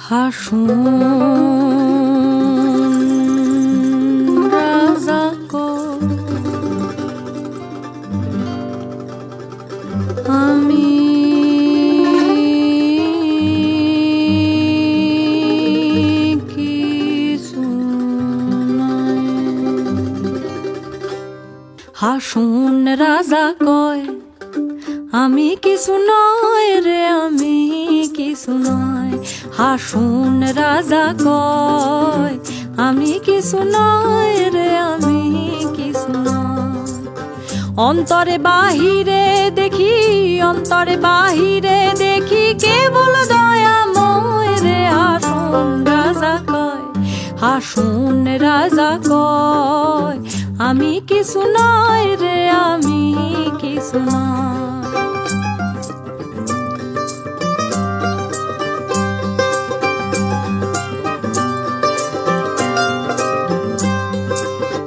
হাসুন রাজা আমি কিছু নয়। হাসুন রাজা কয় আমি কিছু নয় রে, আমি কিছু নয়। হাসুন রাজা কয় আমি কিছু নয় রে, আমি কিছু নয়। অন্তরে বাহিরে দেখি, অন্তরে বাহিরে দেখি কেবল দয়াময় রে। হাসুন রাজা কয়, হাসুন রাজা কয় আমি কিছু নয় রে, আমি কিছু নয়।